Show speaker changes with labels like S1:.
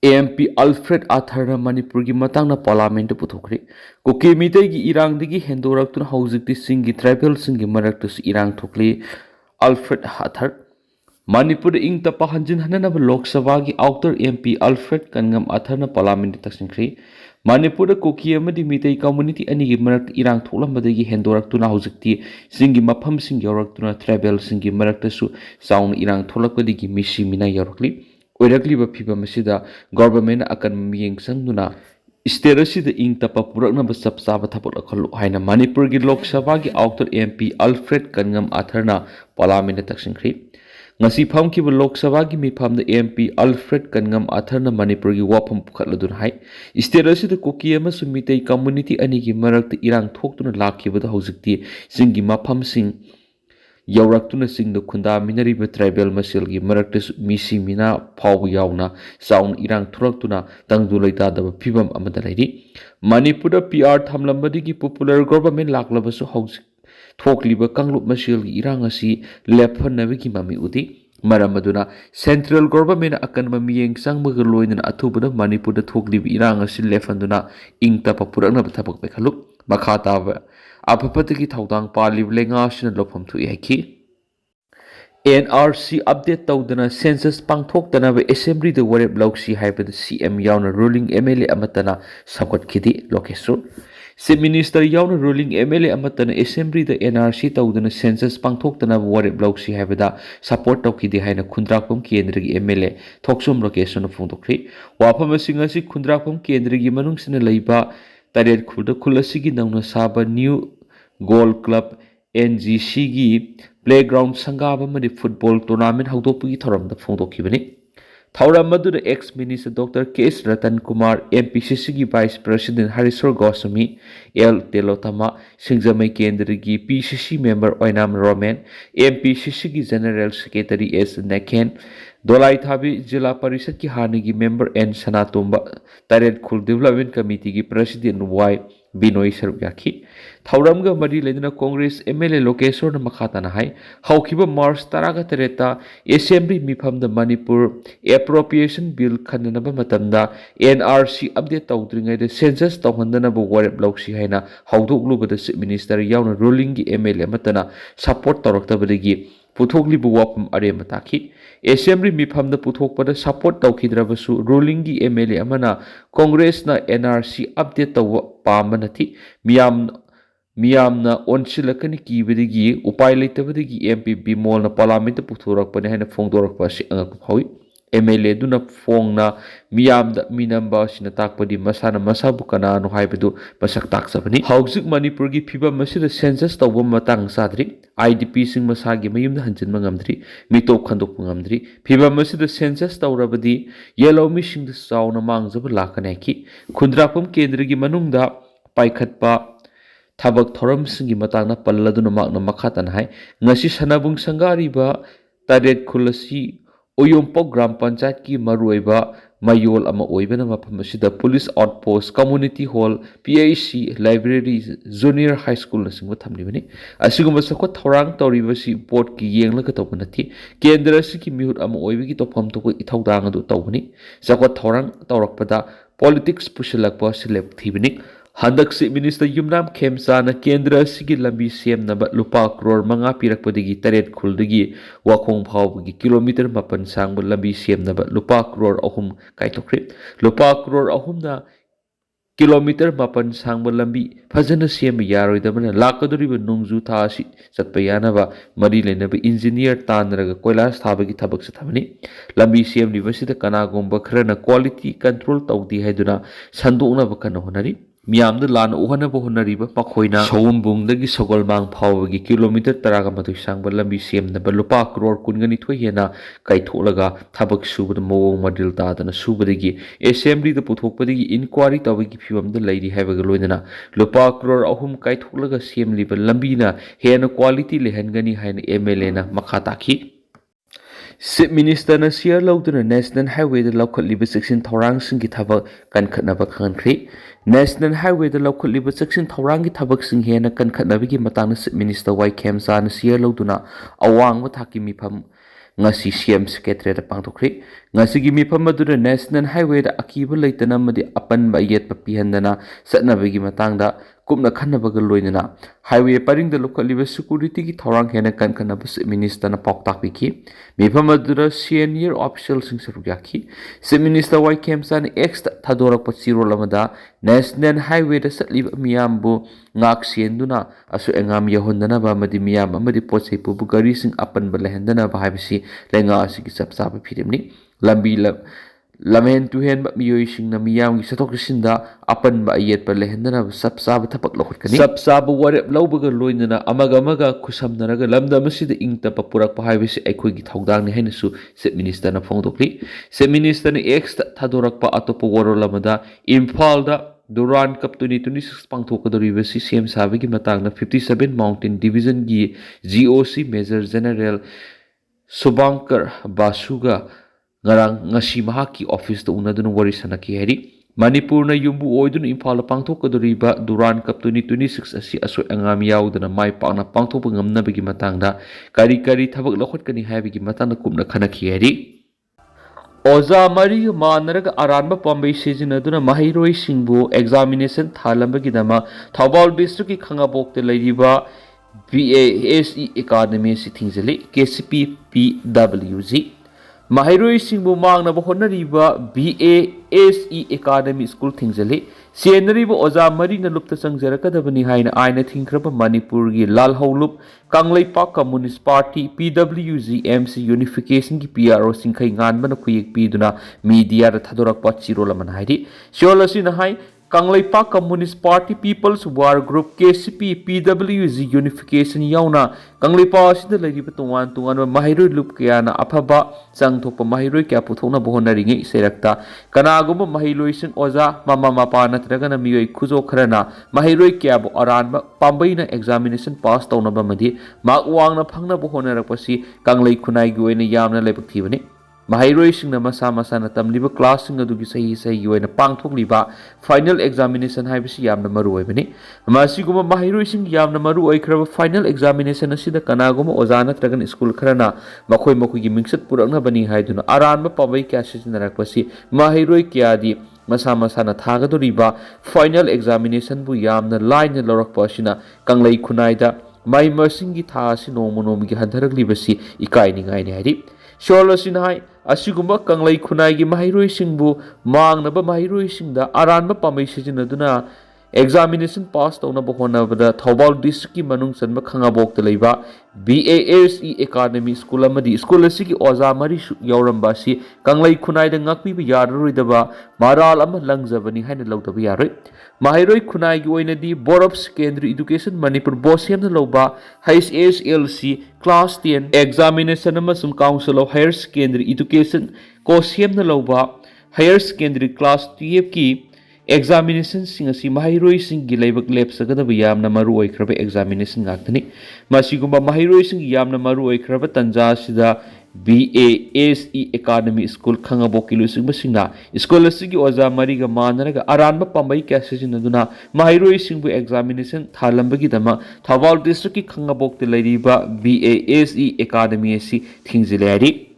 S1: MP Alfred Arthur Manipur ki matang na parliament puthokri Kuki-Meetei Erang dagi hendoklak haojik singi tribal singi marak Erang thokle Alfred Arthur Manipur ing tapa hanjin hananaba Lok Sabha ki outer MP Alfred kangam Arthur parliament taksingkri Manipur Kuki amadi Meetei community ani gi marak Erang thoklambadagi hendoklak haojik singi mafam sing yorak tribal singi marak su sound Erang tholakpadagi misi mina yorakli oirakliba phibam asida government akan miyeng sangduna state asida ing tapa puraknaba chap chaba thapok akhalu haina Manipur gi Lok Sabha gi outer MP Alfred kangam Arthurna parliament taksingkri ngasi phamkiba Lok Sabha gi mifamda MP Alfred kangam Arthurna Manipur gi wafam pukhatladun hai state asida Kuki amasu Meetei community ani gi marakta Erang thoktuna lakhibada hojikti singi mafam sing Yaurak sing the Kunda Minariba tribal masil gi maraktis misi mina pau yauna sound Erang thoraktuna tangdulaita da phibam amadalairi Manipur PR thamlambadi gi popular government laklabasu hojik thokliba kanglup masil gi Erang asi lephannabi gi mami uti maramaduna central government akan mamiyeng sangbaga loinan athubada Manipur thokliba Erang asi lephanduna ingta papurakna bathabak bekhaluk makhata apapatagi thaudang palib lenga sina lopam thu yaki NRC update tawdana census pangthok dana assembly the warep lauksi haibad CM yauna ruling MLA amatana sakot khidi lokesu Chief Minister yauna ruling MLA amatana assembly the NRC tawdana census pangthok dana warep lauksi haibada support tawkhidi haina khundrakpam kendra gi MLA thoksum location phungdokri wafam singa si khundrakpam kendra gi manung sina leiba taret khulda khulasigi nauna saba new goal club NGC gi playground sangaba mani football tournament haudokpugi thoramda phongdokhibani thauram madura ex minister Dr. K.S. Ratan Kumar MPCC gi vice president Hariswar Goswami L Telotama Singjamai Kendra gi PCC member Oinam Roman MPCC gi general secretary S Nakhen Dolai Thabi Jila Parishad ki Hani gi member N Sanatomba Taret Khul Development Committee gi president Y Binoy Sarbyaki Thauramga Mari Ledina Congress MLA Lokesor na Makhatana Hai Haukiba March Taraga Tereta Assembly Mifam the Manipur Appropriation Bill Kananaba Matamda NRC update Taudringa the census Tawhandanaba Warep Loksi Haina Hauduk Luba the Minister Yauna ruling MLA Matana support Toraktabadigi Puthokli Buwapam Aremataki Assembly Mifam the Puthokpada support Taukidrabasu ruling MLA Amana Congress na NRC update Tawa Pamanati Miyamna onsilakani kibadigi upai leitabadigi MP Bimol na parliament puthurakpani haina phongdorakpa si angakphawi MLA duna phongna miyamda minamba sina takpadi masana masabu kanano haibadu masak taksabani haujik Manipur gi phibam masida census tawba matang sadri IDP sing masagi mayumda hanjinma ngamdri mitop khandok ngamdri phibam masida census tawrabadi yellow missing the sauna mangjab lakanaki khundrakpam kendra gi manungda paikhatpa Thabak thoram singi matangna palladuna makna makhatan hai ngasi sanabung sangariba taret khulasi Oyompok Gram Panchayat ki maruiba mayol ama oibana mafam asida police outpost community hall PAC library junior high school na singwa thamlibani asiguma sakot thorang tawribasi board ki yenglaga tawbanati kendra si ki mihut ama oibigi tofam to ko ithaudang adu tawbani sakot thorang tawrakpada politics pusilakpa select thibani Handak si Minister Yumnam Khemsa na Kendra sigi lambi siem na lupa crore mga pirakpadigi taret khuldagi wakong phawgi kilometer mapan sang lambi siem na lupa crore ahum kaitokri lupa crore ahum na kilometer mapan sang lambi fajana siem yaroi da mana lakaduri ba nungju tha si satpayana ba mari lena ba engineer tanraga koilas thabagi thabak sa thamani lambi siem university kana gomba khrana quality control tawdi haiduna sandokna ba kana honari Miyamda lan uhana bohonariba pakhoina Sowombungdagi Sogolmang phawgi kilometer taraga matui sangba lambi semnaba lupa crore kungani thoyena kaitholaga thabak subada mowong madil tadana subadagi assembly da puthokpadagi enquiry tawagi phibamda lairi haibaga loinana lupa crore ahum kaitholaga semliba lambina hena quality lehangani haina MLA na makhataki Chief Minister na siya lauduna National Highway da laukhatliba section thorang singi thabak kankhatnaba khankri National Highway da laukhatliba section thorang gi thabak sing hena kankhatnabigi matangna Chief Minister Y Khemsa na siya lauduna awangba thaki mifam ngasi CM Secretary pangthokri ngasigi mifam aduna National Highway da akiba leitana madi apan ba yet pa pihandana satnabagi matangda kumna khannabaga loinana highway paring da lokaliba security ki thorang hena kan bus minister na poktak biki mifam aduna senior official sing sarugyaki se minister wai kemsan ex thadorak pachiro lamada National Highway da satliba miyambu ngak sienduna asu engam yahundana ba madi miyam amadi potsai pubu gari sing apan ba lehendana ba habisi lenga asigi sapsaba phirimni lambi lamen tu hen ba miyoi sing na miyam gi satok sinda apan ba yet pa lehendana sapsaba thapak lokhot kani sapsaba warep lawbaga loinana amaga khusamnaraga lamda masida ingta pa purak pa habisi aikoi gi thogdang ni hainasu se minister na phongdokli se minister ni ex thadorak pa atopo woro lamada imphal da Duran Cup 2026 pangthokadoribasi CM sabagi matangna 57 Mountain Division gi GOC Major General Subankar Basuga ngarang ngasi mahaki office to unadun wari sanaki heri Manipur na yumbu oidun impala pangthokadoriba Duran Cup 2026 asi aso angam yaudana mai pakna pangthok ngamnabagi matangda kari thabak lokhot kani haibagi matangna kumna khanaki heri Oza Mari Manaraga Aranba Pambai Sijinaduna Mahiroi Singbu examination Thalambagidama Thabal District ki Khangabok te Ladiba BASE Academy Sithingjali KCP PWG Mahiroi Singbu Mangna Bahonariba BASE Academy School Thingjali Sienariba Oza Mari na Lupta Sangjarakadabani Haina Aina Thinkraba Manipur gi Lal Holup Kanglaipak Communist Party PWG MC Unification ki PRO Singkhai Nganbana Kuyik Piduna Media da Thadorak Pachiro Laman Haidi Sholasi na hai Kanglaipak Communist Party People's War Group KCP PWG Unification yauna Kanglaipak sida lagi tungan mahiroi lup kayana apaba sangthokpa mahiroi kya puthokna bohonaringe serakta kanaguma mahiroi sing oza mama mapa natragana miyoi khujo kharana mahiroi kya bo aranba pambaina examination pass tawnaba madi mak wangna phangna bohonarakpasi kanglai khunai gi oina yamna lebak thibani Mahiroi sing na masa na tamliba class sing adugi sahi yoina pangthokliba final examination haibisi yamna maru oibani masiguma mahiroi sing yamna maru oikraba final examination asida kanaguma ozana tragan school kharana makhoi gi mingsat purakna bani haiduna aranba pabai kya sijinarakpasi mahiroi kya di masa na thagadoriba final examination bu yamna line lorakpa asina kanglai khunaida mai masingi tha asi nomonomi gi handharaklibasi ikai ningai ni haidi Sholasinai Asigumba Kanglai Kunai gi Mahiroi Singbu Mangnaba Mahiroi Singda Aranba Pamai Sijinaduna examination pass tauna bohona bada Thobal district ki manung sanba khangabok te leiba BASE Academy School amadi school asigi oza mari yauramba si Kanglai Khunai da ngakpi ba yaroidaba maral ama langjabani haina lawdaba yaroi Mahiroi Khunai gi oina di Board of Secondary Education Manipur Bosiam na lawba HSLC Class 10 examination amasum Council of Higher Secondary Education Kosiam na lawba Higher Secondary Class 12 ki examination sing asi mahiroi sing gi leibak lep sagada yamna maru oikraba examination ngaktani masigumba mahiroi sing yamna maru oikraba tanja sida BASE Academy School khangabo kilu sing basingna school asigi oza mari ga manaraga aranba pambai kya sijinaduna mahiroi sing bu examination thalambagi dama Thawal district ki khangabok te leiriba BASE Academy asi thingzilari